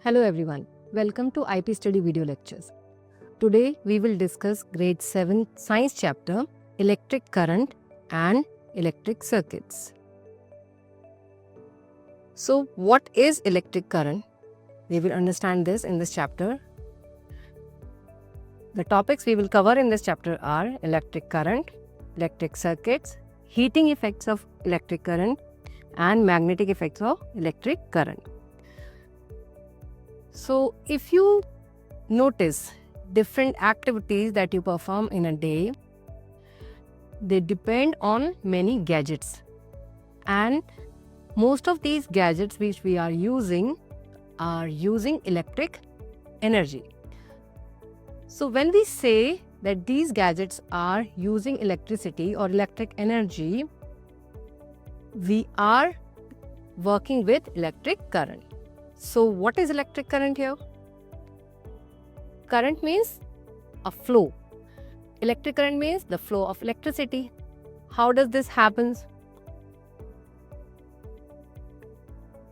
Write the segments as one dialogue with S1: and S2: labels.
S1: Hello everyone, welcome to IP Study video lectures. Today we will discuss grade 7 science chapter electric current and electric circuits. So what is electric current? We will understand this in this chapter. The topics we will cover in this chapter are electric current, electric circuits, heating effects of electric current and magnetic effects of electric current. So, if you notice different activities that you perform in a day, they depend on many gadgets, and most of these gadgets which we are using electric energy. So, when we say that these gadgets are using electricity or electric energy, we are working with electric current. So what is electric current here? Current means a flow. Electric current means the flow of electricity. How does this happen?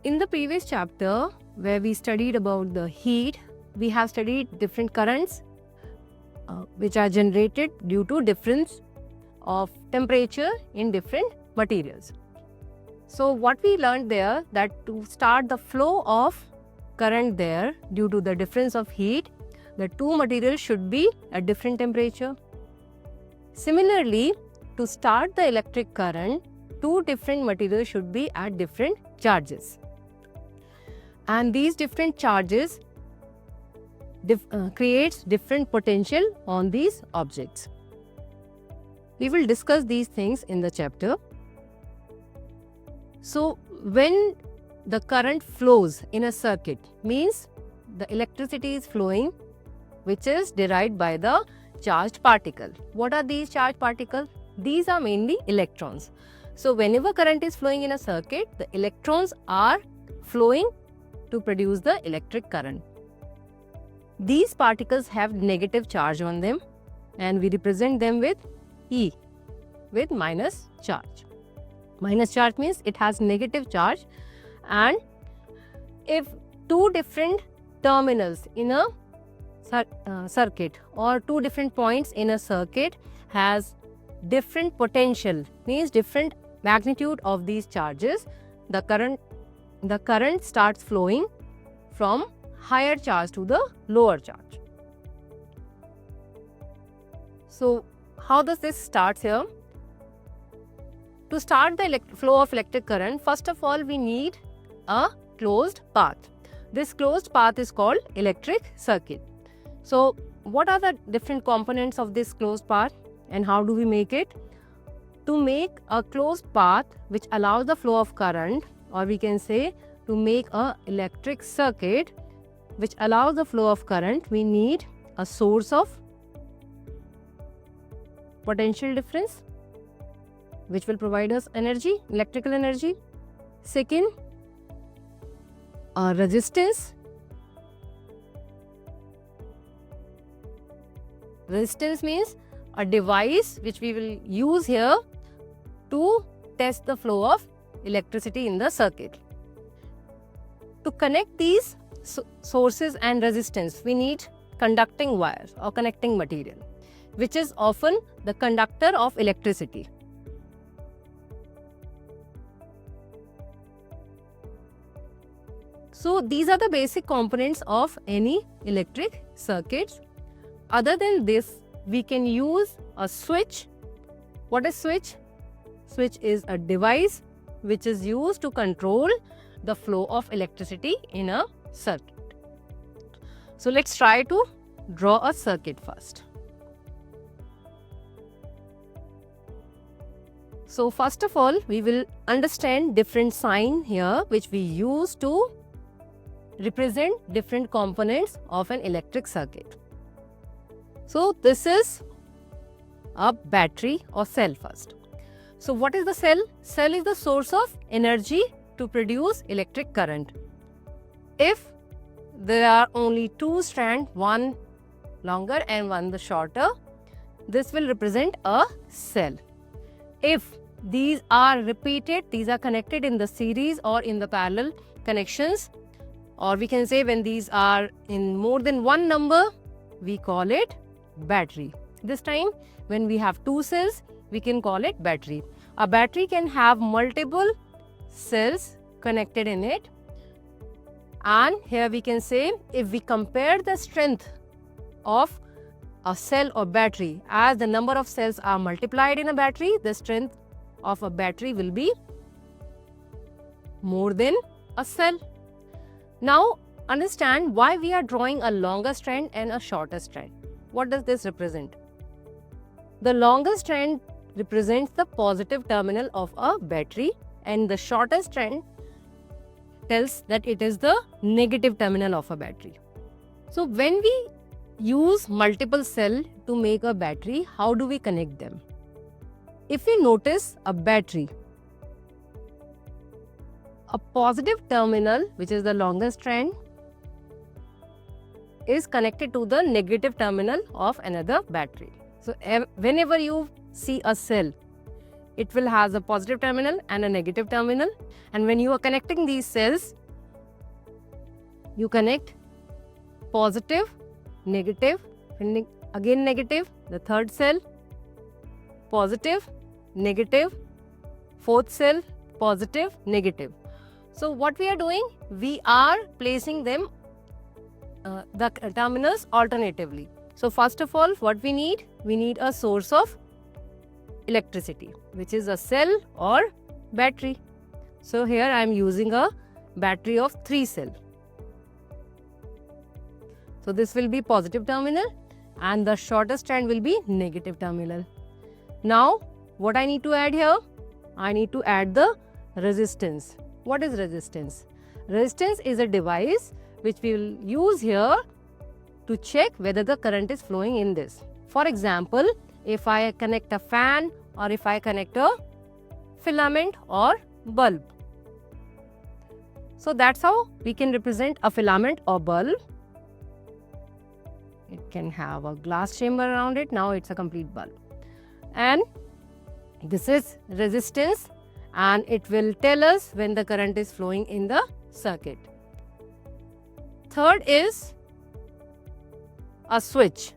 S1: In the previous chapter where we studied about the heat, we have studied different currents which are generated due to difference of temperature in different materials. So what we learned there, that to start the flow of current there due to the difference of heat, the two materials should be at different temperature. Similarly, to start the electric current, two different materials should be at different charges. And these different charges creates different potential on these objects. We will discuss these things in the chapter. So, when the current flows in a circuit, means the electricity is flowing, which is derived by the charged particle. What are these charged particles? These are mainly electrons. So, whenever current is flowing in a circuit, the electrons are flowing to produce the electric current. These particles have negative charge on them, and we represent them with E, with minus charge. Minus charge means it has negative charge, and if two different terminals in a circuit or two different points in a circuit has different potential, means different magnitude of these charges, the current starts flowing from higher charge to the lower charge. So how does this start here? To start the flow of electric current, first of all we need a closed path. This closed path is called electric circuit. So what are the different components of this closed path and how do we make it? To make a closed path which allows the flow of current, or we can say to make a electric circuit which allows the flow of current, we need a source of potential difference which will provide us energy, electrical energy. Second, a resistance. Resistance means a device which we will use here to test the flow of electricity in the circuit. To connect these sources and resistance, we need conducting wires or connecting material, which is often the conductor of electricity. So these are the basic components of any electric circuits. Other than this, we can use a switch. What is switch? Switch is a device which is used to control the flow of electricity in a circuit. So let's try to draw a circuit first. So first of all, we will understand different sign here which we use to represent different components of an electric circuit. So this is a battery or cell first. So what is the cell? Cell is the source of energy to produce electric current. If there are only two strands, one longer and one the shorter, this will represent a cell. If these are repeated, these are connected in the series or in the parallel connections, or we can say when these are in more than one number, we call it battery. This time when we have two cells, we can call it battery. A battery can have multiple cells connected in it, and here we can say if we compare the strength of a cell or battery, as the number of cells are multiplied in a battery, the strength of a battery will be more than a cell. Now understand why we are drawing a longer strand and a shorter strand. What does this represent? The longer strand represents the positive terminal of a battery, and the shorter strand tells that it is the negative terminal of a battery. So when we use multiple cells to make a battery, how do we connect them? If you notice a battery, a positive terminal, which is the longest strand, is connected to the negative terminal of another battery. So whenever you see a cell, it will have a positive terminal and a negative terminal, and when you are connecting these cells, you connect positive, negative, again negative, the third cell, positive, negative, fourth cell, positive, negative. So what we are doing, we are placing them the terminals alternatively. So first of all, what we need a source of electricity, which is a cell or battery. So here I am using a battery of 3 cells. So this will be positive terminal and the shortest strand will be negative terminal. Now what I need to add here? I need to add the resistance. What is resistance? Resistance is a device which we will use here to check whether the current is flowing in this. For example, if I connect a fan or if I connect a filament or bulb. So that's how we can represent a filament or bulb. It can have a glass chamber around it. Now it's a complete bulb. And this is resistance, and it will tell us when the current is flowing in the circuit. Third is a switch.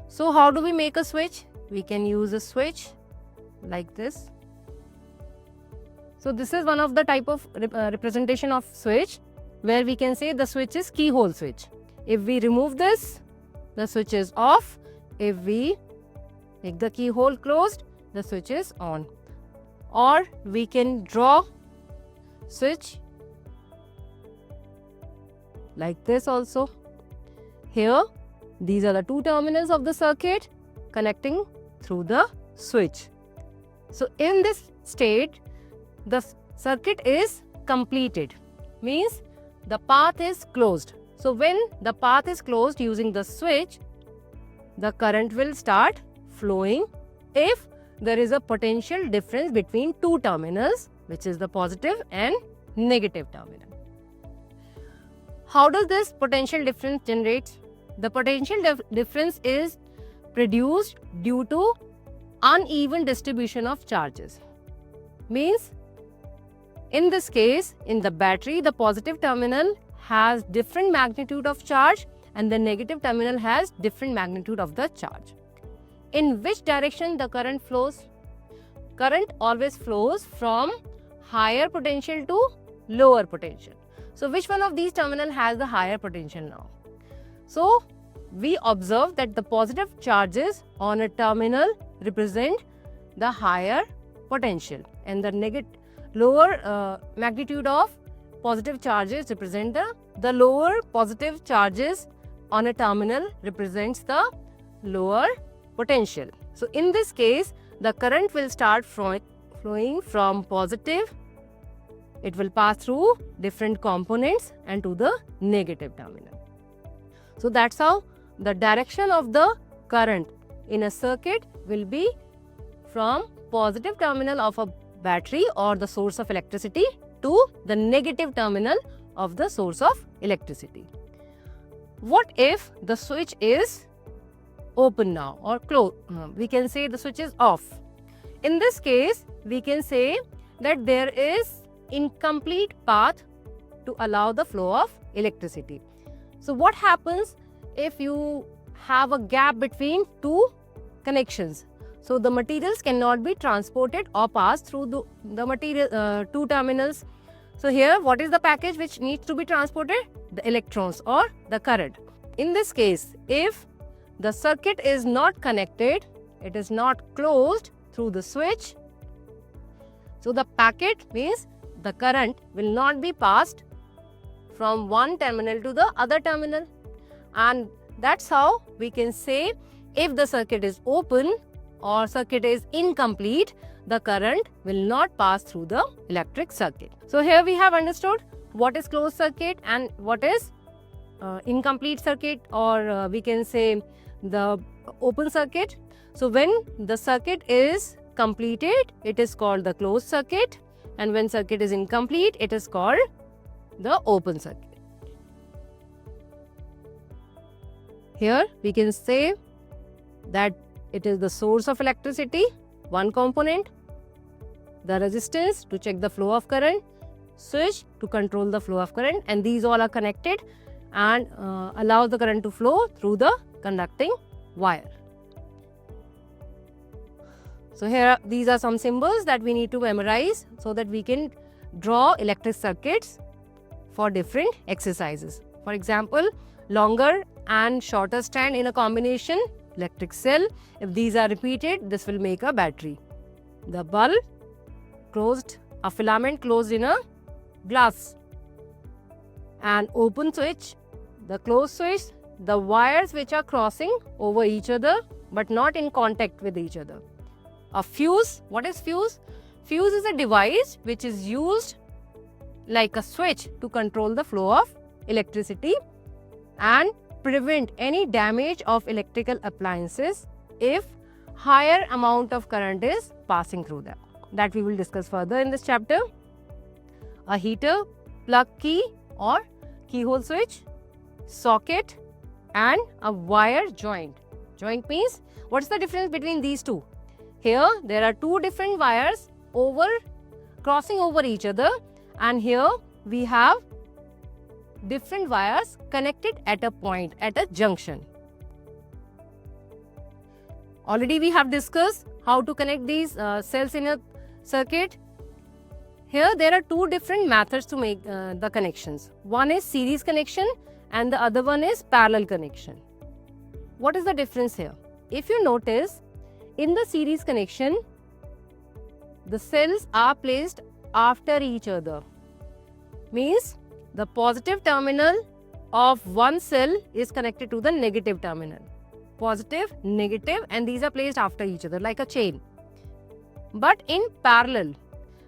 S1: So how do we make a switch? We can use a switch like this. So this is one of the type of representation of switch, where we can say the switch is keyhole switch. If we remove this, the switch is off. If we make the keyhole closed, the switch is on. Or we can draw switch like this also. Here, these are the two terminals of the circuit connecting through the switch. So in this state, the circuit is completed, means the path is closed. So when the path is closed using the switch, the current will start flowing if there is a potential difference between two terminals, which is the positive and negative terminal. How does this potential difference generate? The potential difference is produced due to uneven distribution of charges. Means, in this case, in the battery, the positive terminal has different magnitude of charge and the negative terminal has different magnitude of the charge. In which direction the current flows? Current always flows from higher potential to lower potential. So which one of these terminal has the higher potential now? So we observe that the positive charges on a terminal represent the higher potential, and the lower magnitude of positive charges represent the lower positive charges on a terminal represents the lower potential. So in this case, the current will start flowing from positive. It will pass through different components and to the negative terminal. So that's how the direction of the current in a circuit will be from positive terminal of a battery or the source of electricity to the negative terminal of the source of electricity. What if the switch is open now or closed? We can say the switch is off. In this case, we can say that there is incomplete path to allow the flow of electricity. So what happens if you have a gap between two connections? So the materials cannot be transported or passed through the material two terminals. So here, what is the package which needs to be transported? The electrons or the current. In this case, if the circuit is not connected, it is not closed through the switch, so the packet means the current will not be passed from one terminal to the other terminal. And that's how we can say if the circuit is open or circuit is incomplete, the current will not pass through the electric circuit. So here we have understood what is closed circuit and what is incomplete circuit, or we can say the open circuit. So when the circuit is completed, it is called the closed circuit, and when circuit is incomplete, it is called the open circuit. Here we can say that it is the source of electricity, one component, the resistance to check the flow of current, switch to control the flow of current, and these all are connected and allow the current to flow through the conducting wire. So here these are some symbols that we need to memorize so that we can draw electric circuits for different exercises. For example, longer and shorter strand in a combination, electric cell. If these are repeated, this will make a battery. The bulb closed, a filament closed in a glass. And open switch, the closed switch, the wires which are crossing over each other but not in contact with each other. A fuse, what is fuse? Fuse is a device which is used like a switch to control the flow of electricity and prevent any damage of electrical appliances if higher amount of current is passing through them. That we will discuss further in this chapter. A heater, plug key or keyhole switch, socket and a wire joint. Joint means, what's the difference between these two? Here there are two different wires crossing over each other, and here we have different wires connected at a point, at a junction. Already we have discussed how to connect these cells in a circuit. Here there are two different methods to make the connections. One is series connection and the other one is parallel connection. What is the difference here? If you notice, in the series connection, the cells are placed after each other. Means the positive terminal of one cell is connected to the negative terminal. Positive, negative, and these are placed after each other like a chain. But in parallel,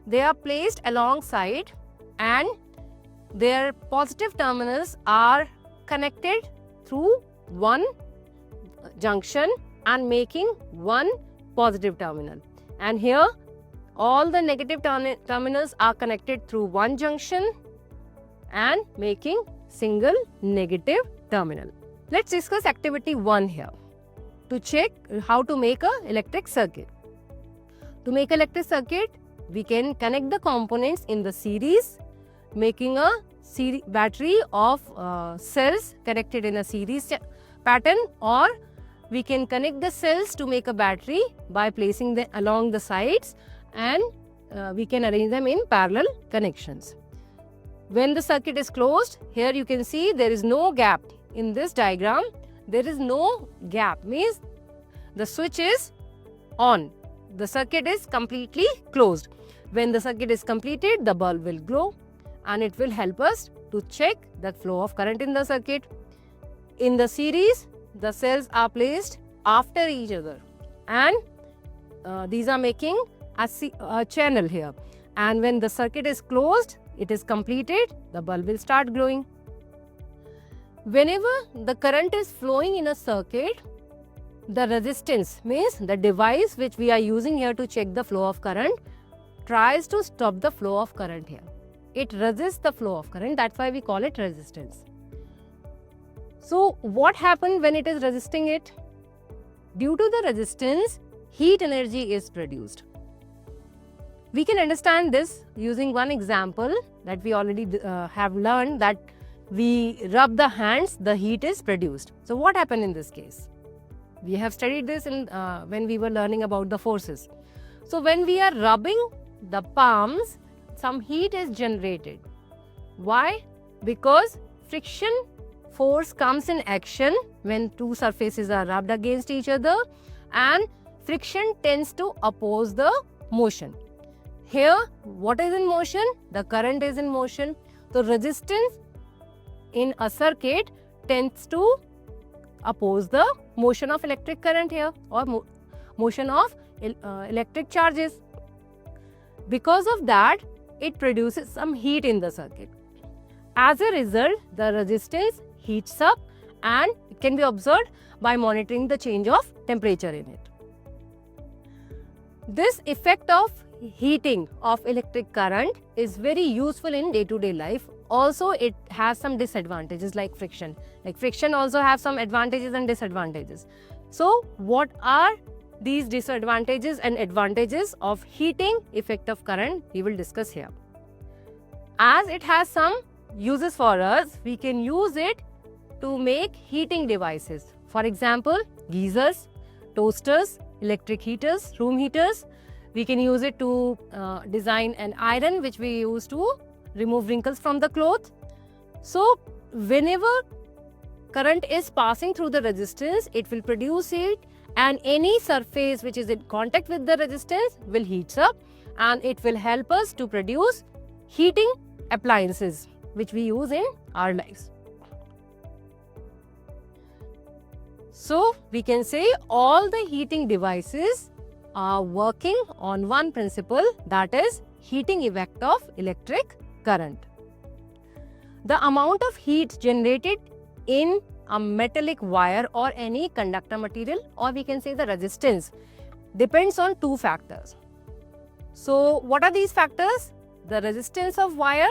S1: they are placed alongside and their positive terminals are connected through one junction and making one positive terminal. And here all the negative terminals are connected through one junction and making single negative terminal. Let's discuss activity 1 here to check how to make an electric circuit. To make an electric circuit, we can connect the components in the series, making a battery of cells connected in a series pattern, or we can connect the cells to make a battery by placing them along the sides, and we can arrange them in parallel connections. When the circuit is closed, here you can see there is no gap. In this diagram, there is no gap, means the switch is on. The circuit is completely closed. When the circuit is completed, the bulb will glow and it will help us to check the flow of current in the circuit. In the series, the cells are placed after each other and these are making a channel here. And when the circuit is closed, it is completed, the bulb will start glowing. Whenever the current is flowing in a circuit, the resistance, means the device which we are using here to check the flow of current, tries to stop the flow of current here. It resists the flow of current, that's why we call it resistance. So what happens when it is resisting it? Due to the resistance, heat energy is produced. We can understand this using one example that we already have learned, that we rub the hands, the heat is produced. So what happened in this case? We have studied this when we were learning about the forces. So when we are rubbing the palms, some heat is generated. Why? Because friction force comes in action when two surfaces are rubbed against each other, and friction tends to oppose the motion. Here, what is in motion? The current is in motion. So resistance in a circuit tends to oppose the motion of electric current here, or motion of electric charges. Because of that, it produces some heat in the circuit. As a result, the resistance heats up, and it can be observed by monitoring the change of temperature in it. This effect of heating of electric current is very useful in day-to-day life. Also, it has some disadvantages like friction. Like friction also has some advantages and disadvantages. So, what are these disadvantages and advantages of heating effect of current? We will discuss here. As it has some uses for us, we can use it to make heating devices. For example, geysers, toasters, electric heaters, room heaters. We can use it to design an iron which we use to remove wrinkles from the cloth. So, whenever current is passing through the resistance, it will produce heat, and any surface which is in contact with the resistance will heat up, and it will help us to produce heating appliances which we use in our lives. So, we can say all the heating devices are working on one principle, that is heating effect of electric current. The amount of heat generated in a metallic wire or any conductor material, or we can say the resistance, depends on two factors. So, what are these factors? The resistance of wire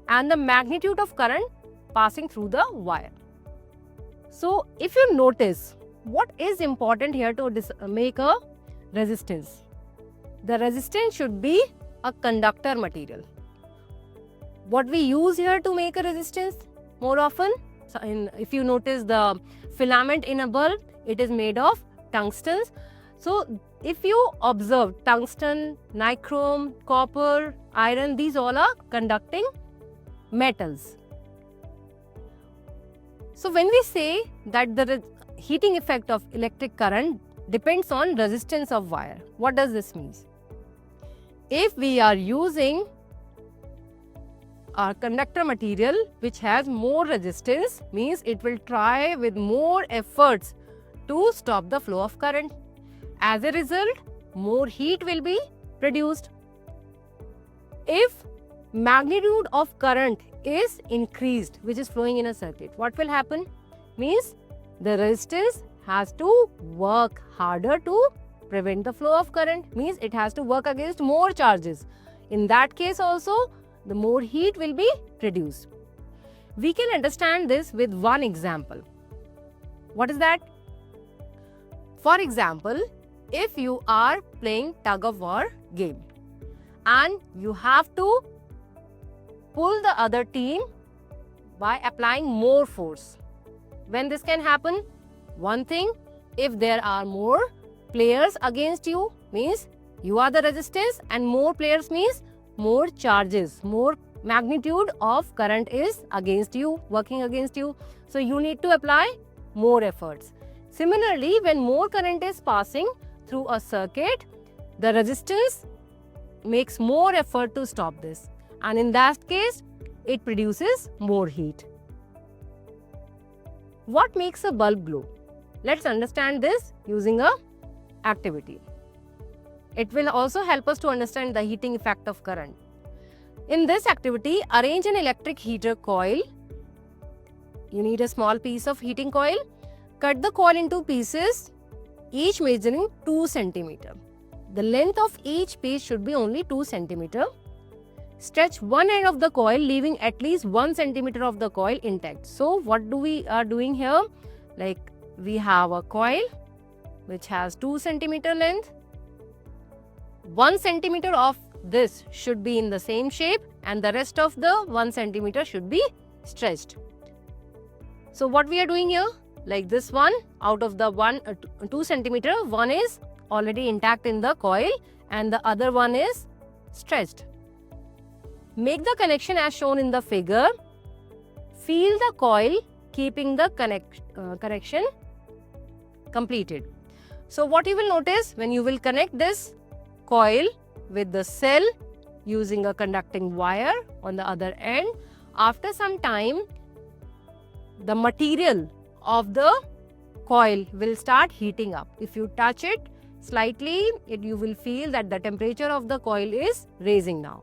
S1: and the magnitude of current passing through the wire. So, if you notice, what is important here to make a resistance? The resistance should be a conductor material. What we use here to make a resistance more often, if you notice the filament in a bulb, it is made of tungsten. So, if you observe tungsten, nichrome, copper, iron, these all are conducting metals. So, when we say that the heating effect of electric current depends on resistance of wire, what does this mean? If we are using a conductor material which has more resistance, means it will try with more efforts to stop the flow of current. As a result, more heat will be produced. If magnitude of current is increased, which is flowing in a circuit, what will happen? Means the resistance has to work harder to prevent the flow of current, means it has to work against more charges. In that case also, the more heat will be produced. We can understand this with one example. What is that? For example, if you are playing tug of war game and you have to pull the other team by applying more force. When this can happen? One thing, if there are more players against you, means you are the resistance, and more players means more charges, more magnitude of current is against you, working against you. So, you need to apply more efforts. Similarly, when more current is passing through a circuit, the resistance makes more effort to stop this, and in that case, it produces more heat. What makes a bulb glow? Let's understand this using a activity. It will also help us to understand the heating effect of current. In this activity, arrange an electric heater coil. You need a small piece of heating coil. Cut the coil into pieces, each measuring 2 cm. The length of each piece should be only 2 cm. Stretch one end of the coil, leaving at least 1 cm of the coil intact. So, what we are doing here? Like, we have a coil which has 2 cm length. 1 cm of this should be in the same shape and the rest of the 1 centimeter should be stretched. So what we are doing here, like this one, out of the 2 centimeter, one is already intact in the coil and the other one is stretched. Make the connection as shown in the figure. Feel the coil keeping the connection completed. So what you will notice, when you will connect this coil with the cell using a conducting wire on the other end, after some time the material of the coil will start heating up. If you touch it slightly, you will feel that the temperature of the coil is raising now.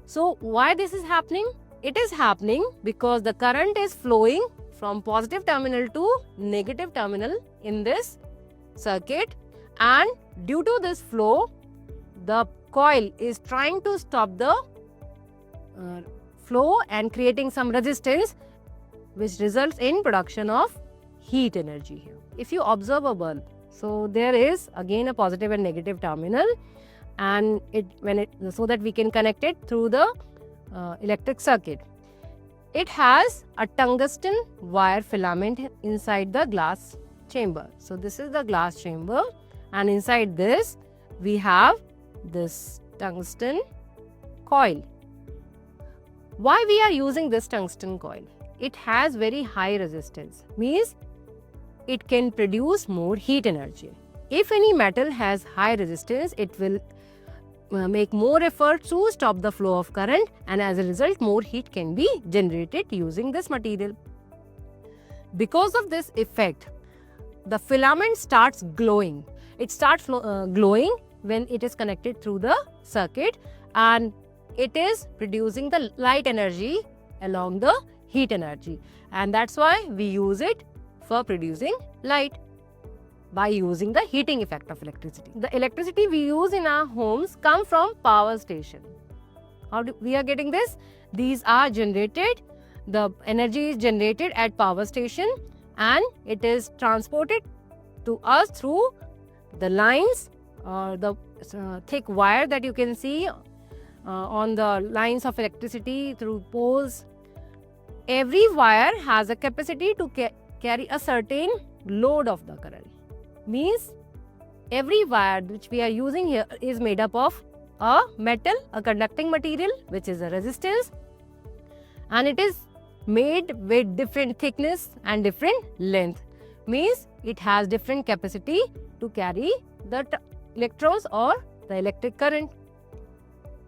S1: So why this is happening? It is happening because the current is flowing from positive terminal to negative terminal in this circuit, and due to this flow the coil is trying to stop the flow and creating some resistance, which results in production of heat energy here. If you observe a bulb, so there is again a positive and negative terminal, and so that we can connect it through the electric circuit. It has a tungsten wire filament inside the glass chamber. So this is the glass chamber, and inside this we have this tungsten coil. Why we are using this tungsten coil? It has very high resistance, means it can produce more heat energy. If any metal has high resistance, it will make more effort to stop the flow of current, and as a result more heat can be generated using this material. Because of this effect, the filament starts glowing. It starts glowing when it is connected through the circuit, and it is producing the light energy along the heat energy, and that's why we use it for producing light by using the heating effect of electricity. The electricity we use in our homes come from power station. How we are getting this? These are generated, the energy is generated at power station and it is transported to us through the lines or the thick wire that you can see on the lines of electricity through poles. Every wire has a capacity to carry a certain load of the current. Means every wire which we are using here is made up of a metal, a conducting material, which is a resistance, and it is made with different thickness and different length. Means it has different capacity to carry the electrons or the electric current.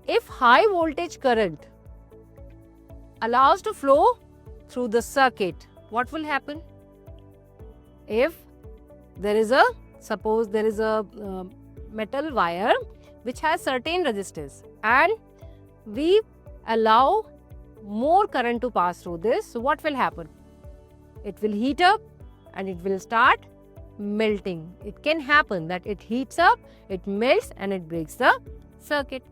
S1: If high voltage current allows to flow through the circuit, what will happen? If there is a, suppose there is a metal wire which has certain resistance and we allow more current to pass through this, so what will happen? It will heat up and it will start melting. It can happen that it heats up, it melts and it breaks the circuit.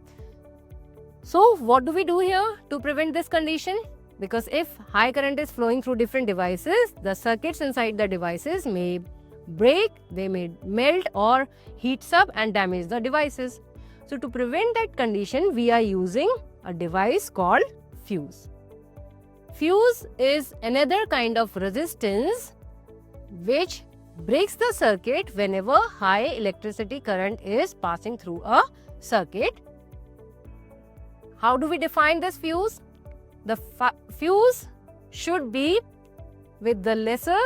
S1: So what do we do here to prevent this condition? Because if high current is flowing through different devices, the circuits inside the devices may break, they may melt or heats up and damage the devices. So to prevent that condition, we are using a device called fuse. Fuse is another kind of resistance which breaks the circuit whenever high electricity current is passing through a circuit. How do we define this fuse? The fuse should be with the lesser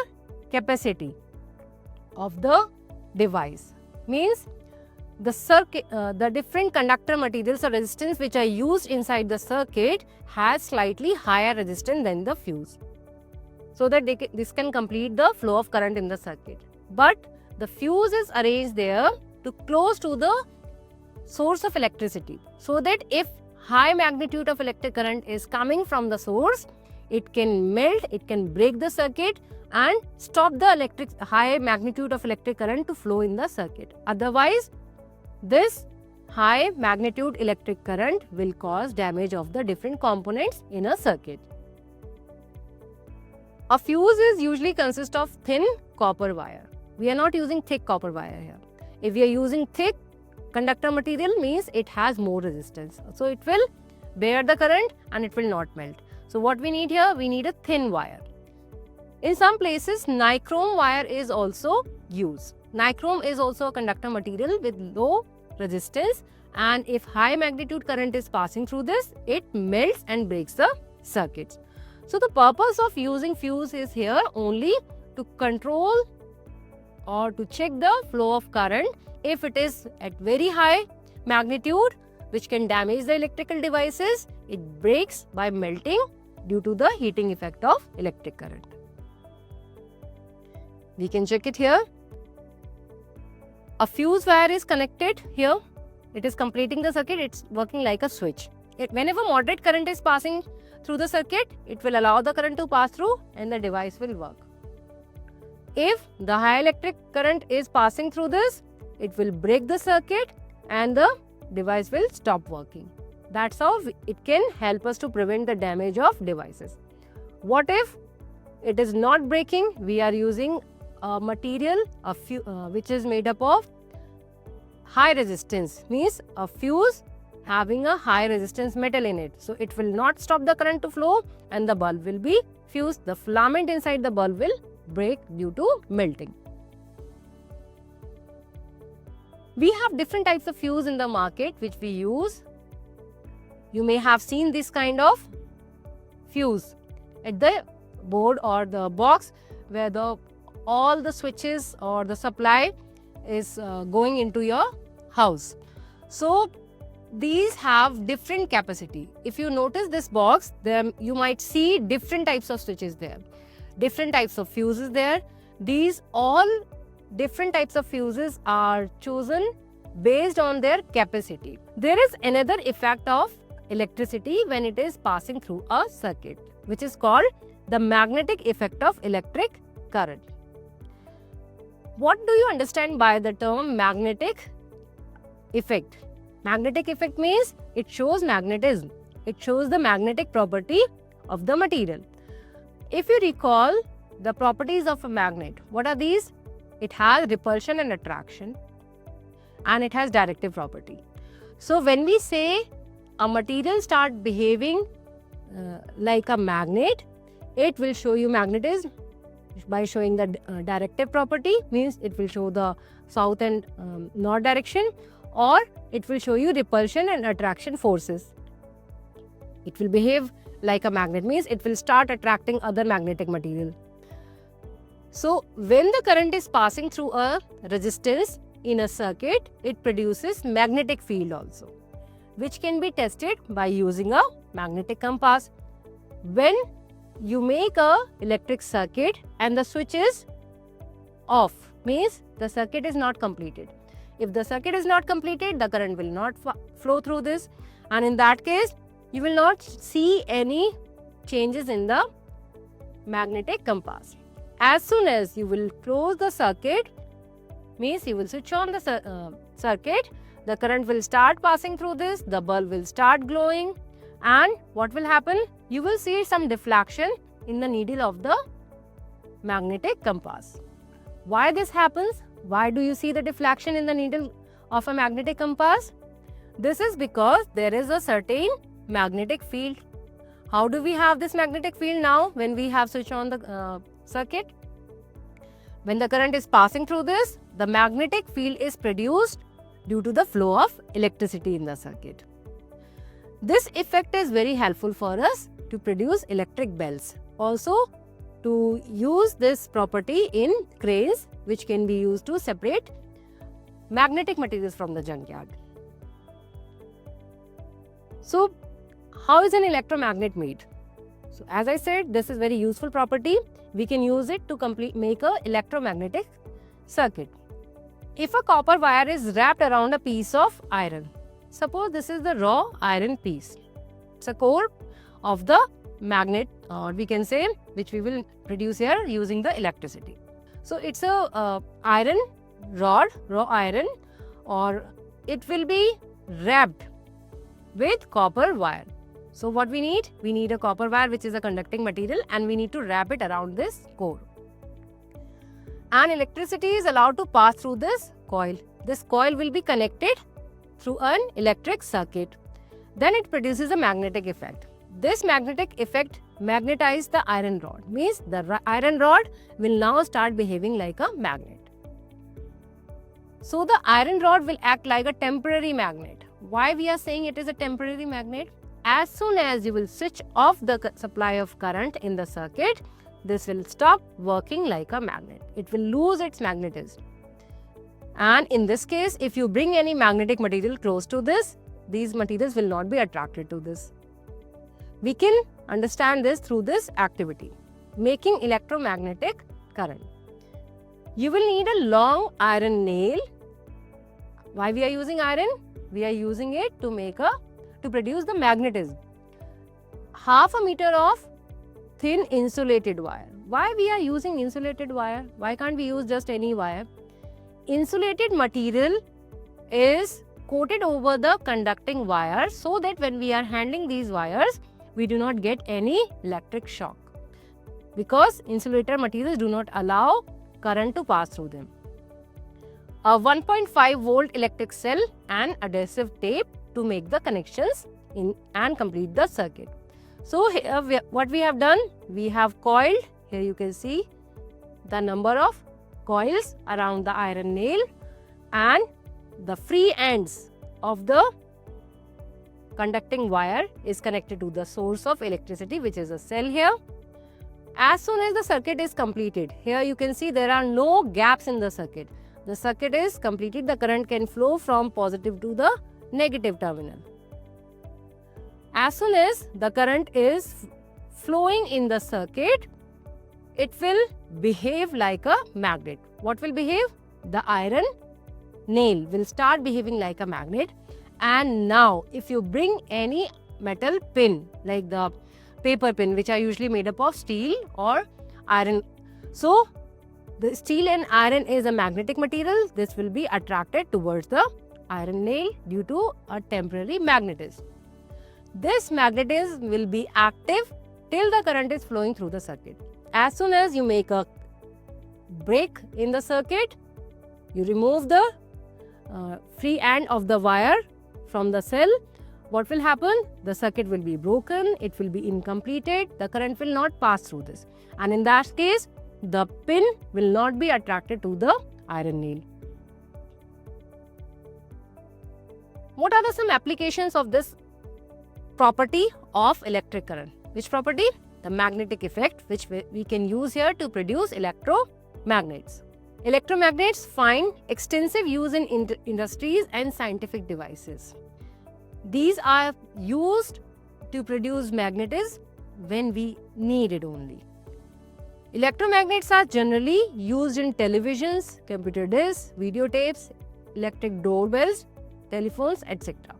S1: capacity of the device. Means the circuit, the different conductor materials or resistance which are used inside the circuit has slightly higher resistance than the fuse, so that this can complete the flow of current in the circuit. But the fuse is arranged there to close to the source of electricity, so that if high magnitude of electric current is coming from the source, it can melt, it can break the circuit and stop the high magnitude of electric current to flow in the circuit. Otherwise, this high magnitude electric current will cause damage of the different components in a circuit. A fuse is usually consists of thin copper wire. We are not using thick copper wire here. If we are using thick conductor material means it has more resistance. So it will bear the current and it will not melt. So what we need here? We need a thin wire. In some places, nichrome wire is also used. Nichrome is also a conductor material with low resistance, and if high magnitude current is passing through this, it melts and breaks the circuits. So the purpose of using fuse is here only to control or to check the flow of current. If it is at very high magnitude, which can damage the electrical devices, it breaks by melting due to the heating effect of electric current. We can check it here. A fuse wire is connected here. It is completing the circuit. It's working like a switch. Whenever moderate current is passing through the circuit, it will allow the current to pass through and the device will work. If the high electric current is passing through this, it will break the circuit and the device will stop working. That's how it can help us to prevent the damage of devices. What if it is not breaking? We are using a material which is made up of high resistance, means a fuse having a high resistance metal in it. So it will not stop the current to flow and the bulb will be fused. The filament inside the bulb will break due to melting. We have different types of fuse in the market which we use. You may have seen this kind of fuse at the board or the box where all the switches or the supply is going into your house. So these have different capacity. If you notice this box, then you might see different types of switches there, different types of fuses there. These all different types of fuses are chosen based on their capacity. There is another effect of electricity when it is passing through a circuit, which is called the magnetic effect of electric current. What do you understand by the term magnetic effect? Magnetic effect means it shows magnetism. It shows the magnetic property of the material. If you recall the properties of a magnet, what are these? It has repulsion and attraction, and it has directive property. So when we say a material start behaving like a magnet, it will show you magnetism by showing the directive property, means it will show the south and north direction, or it will show you repulsion and attraction forces. It will behave like a magnet, means it will start attracting other magnetic material. So when the current is passing through a resistance in a circuit, it produces magnetic field also, which can be tested by using a magnetic compass. When you make a electric circuit and the switch is off, means the circuit is not completed. If the circuit is not completed, the current will not flow through this, and in that case you will not see any changes in the magnetic compass. As soon as you will close the circuit, means you will switch on the circuit, the current will start passing through this, the bulb will start glowing, and what will happen? You will see some deflection in the needle of the magnetic compass. Why this happens? Why do you see the deflection in the needle of a magnetic compass? This is because there is a certain magnetic field. How do we have this magnetic field now when we have switched on the circuit? When the current is passing through this, the magnetic field is produced due to the flow of electricity in the circuit. This effect is very helpful for us to produce electric bells. Also, to use this property in cranes, which can be used to separate magnetic materials from the junkyard. So, how is an electromagnet made? So, as I said, this is very useful property. We can use it to make a electromagnetic circuit. If a copper wire is wrapped around a piece of iron, suppose this is the raw iron piece. It's a core of the magnet, or we can say, which we will produce here using the electricity. So it's a iron rod, raw iron, or it will be wrapped with copper wire. So what we need? We need a copper wire, which is a conducting material, and we need to wrap it around this core. And electricity is allowed to pass through this coil. This coil will be connected through an electric circuit. Then it produces a magnetic effect. This magnetic effect magnetizes the iron rod, means the iron rod will now start behaving like a magnet. So the iron rod will act like a temporary magnet. Why we are saying it is a temporary magnet? As soon as you will switch off the supply of current in the circuit, this will stop working like a magnet. It will lose its magnetism. And in this case, if you bring any magnetic material close to this, these materials will not be attracted to this. We can understand this through this activity, making electromagnetic current. You will need a long iron nail. Why we are using iron? We are using it to produce the magnetism. Half a meter of thin insulated wire. Why we are using insulated wire? Why can't we use just any wire? Insulated material is coated over the conducting wire so that when we are handling these wires, we do not get any electric shock, because insulator materials do not allow current to pass through them. A 1.5 volt electric cell and adhesive tape to make the connections and complete the circuit. So here what we have done, we have coiled, here you can see the number of coils around the iron nail, and the free ends of the conducting wire is connected to the source of electricity, which is a cell here. As soon as the circuit is completed, here you can see there are no gaps in the circuit. The circuit is completed, the current can flow from positive to the negative terminal. As soon as the current is flowing in the circuit, it will behave like a magnet. What will behave? The iron nail will start behaving like a magnet. And now if you bring any metal pin like the paper pin, which are usually made up of steel or iron, so the steel and iron is a magnetic material, this will be attracted towards the iron nail due to a temporary magnetism. This magnetism will be active till the current is flowing through the circuit. As soon as you make a break in the circuit, you remove the free end of the wire from the cell, what will happen? The circuit will be broken, it will be incompleted, the current will not pass through this. And in that case, the pin will not be attracted to the iron nail. What are some applications of this property of electric current? Which property? The magnetic effect, which we can use here to produce electromagnets. Electromagnets find extensive use in industries and scientific devices. These are used to produce magnetism when we need it only. Electromagnets are generally used in televisions, computer discs, videotapes, electric doorbells, telephones, etc.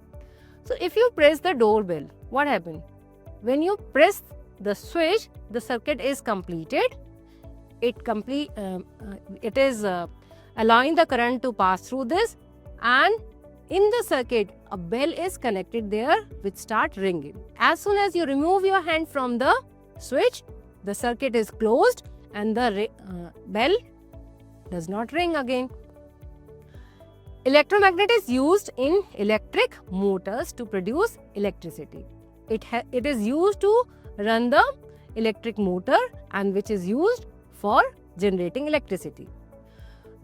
S1: So if you press the doorbell, what happens? When you press the switch, the circuit is completed. It is allowing the current to pass through this, and in the circuit a bell is connected there which start ringing. As soon as you remove your hand from the switch, the circuit is closed and the bell does not ring again. Electromagnet is used in electric motors to produce electricity. It is used to run the electric motor and which is used for generating electricity.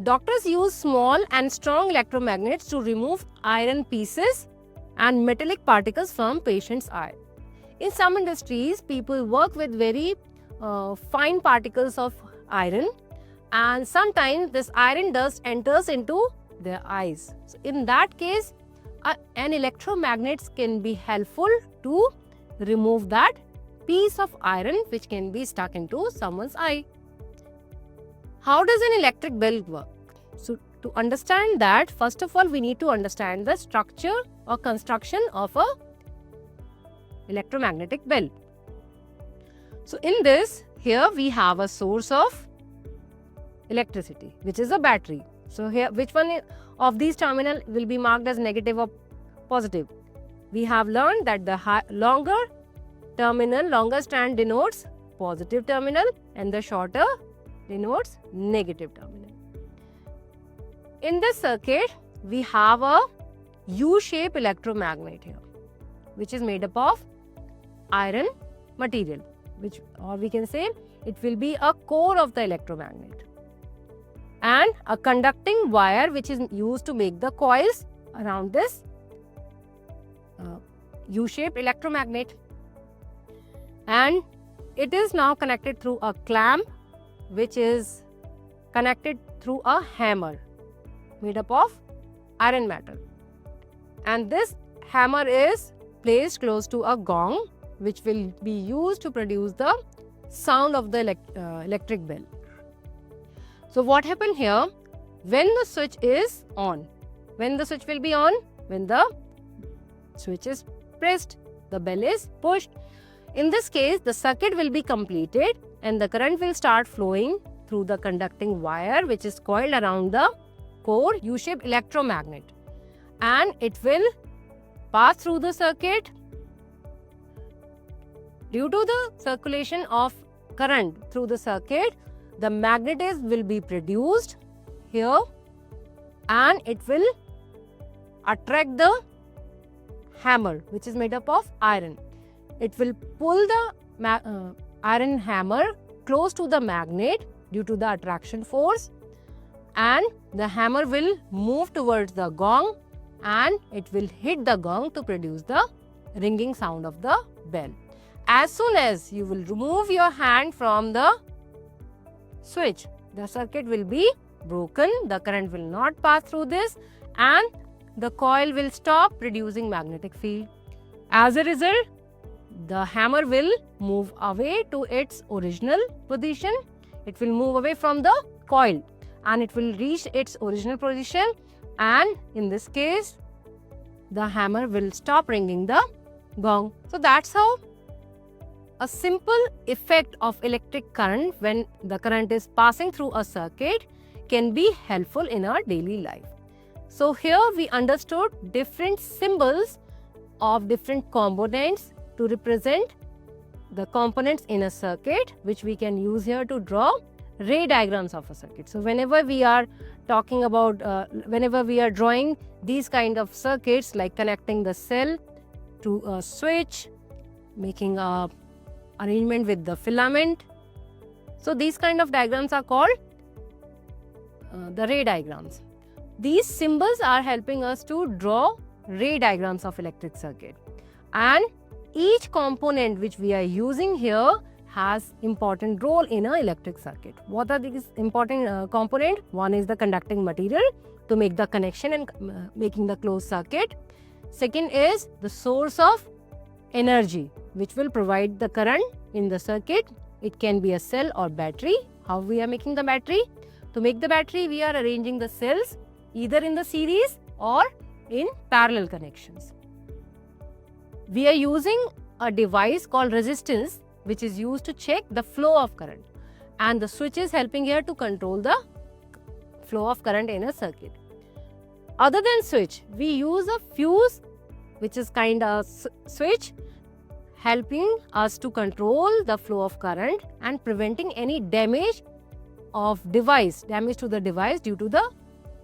S1: Doctors use small and strong electromagnets to remove iron pieces and metallic particles from patient's eye. In some industries, people work with very fine particles of iron, and sometimes this iron dust enters into their eyes. So in that case, an electromagnet can be helpful to remove that piece of iron which can be stuck into someone's eye. How does an electric bell work? So to understand that, first of all, we need to understand the structure or construction of a electromagnetic bell. So in this, here we have a source of electricity, which is a battery. So here, which one of these terminal will be marked as negative or positive? We have learned that the longer strand denotes positive terminal and the shorter denotes negative terminal. In this circuit, we have a U-shaped electromagnet here, which is made up of iron material, or we can say it will be a core of the electromagnet, and a conducting wire which is used to make the coils around this U-shaped electromagnet, and it is now connected through a clamp which is connected through a hammer made up of iron metal, and this hammer is placed close to a gong which will be used to produce the sound of the electric bell. So what happened here, when the switch is on, when the switch will be on, when the switch is pressed, the bell is pushed. In this case, the circuit will be completed and the current will start flowing through the conducting wire which is coiled around the core U-shaped electromagnet, and it will pass through the circuit. Due to the circulation of current through the circuit, the magnetism will be produced here, and it will attract the hammer which is made up of iron. It will pull the iron hammer close to the magnet due to the attraction force, and the hammer will move towards the gong and it will hit the gong to produce the ringing sound of the bell. As soon as you will remove your hand from the switch, the circuit will be broken, the current will not pass through this, and the coil will stop producing magnetic field. As a result, the hammer will move away to its original position. It will move away from the coil and it will reach its original position, and in this case, the hammer will stop ringing the gong. So that's how a simple effect of electric current when the current is passing through a circuit can be helpful in our daily life. So here we understood different symbols of different components to represent the components in a circuit, which we can use here to draw ray diagrams of a circuit. So whenever we are talking about, whenever we are drawing these kind of circuits like connecting the cell to a switch, making a arrangement with the filament, so these kind of diagrams are called the ray diagrams. These symbols are helping us to draw ray diagrams of electric circuit, and each component which we are using here has important role in an electric circuit. What are these important components? One is the conducting material to make the connection and making the closed circuit. Second is the source of energy which will provide the current in the circuit. It can be a cell or battery. How we are making the battery? To make the battery, we are arranging the cells either in the series or in parallel connections. We are using a device called resistance which is used to check the flow of current, and the switch is helping here to control the flow of current in a circuit. Other than switch, we use a fuse which is kind of switch helping us to control the flow of current and preventing any damage to the device due to the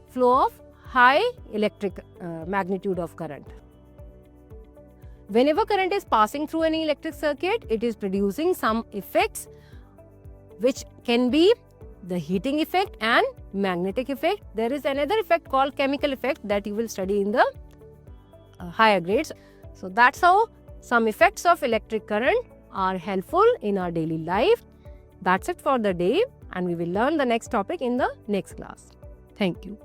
S1: flow of high electric magnitude of current. Whenever current is passing through any electric circuit, it is producing some effects which can be the heating effect and magnetic effect. There is another effect called chemical effect that you will study in the higher grades. So that's how some effects of electric current are helpful in our daily life. That's it for the day, and we will learn the next topic in the next class. Thank you.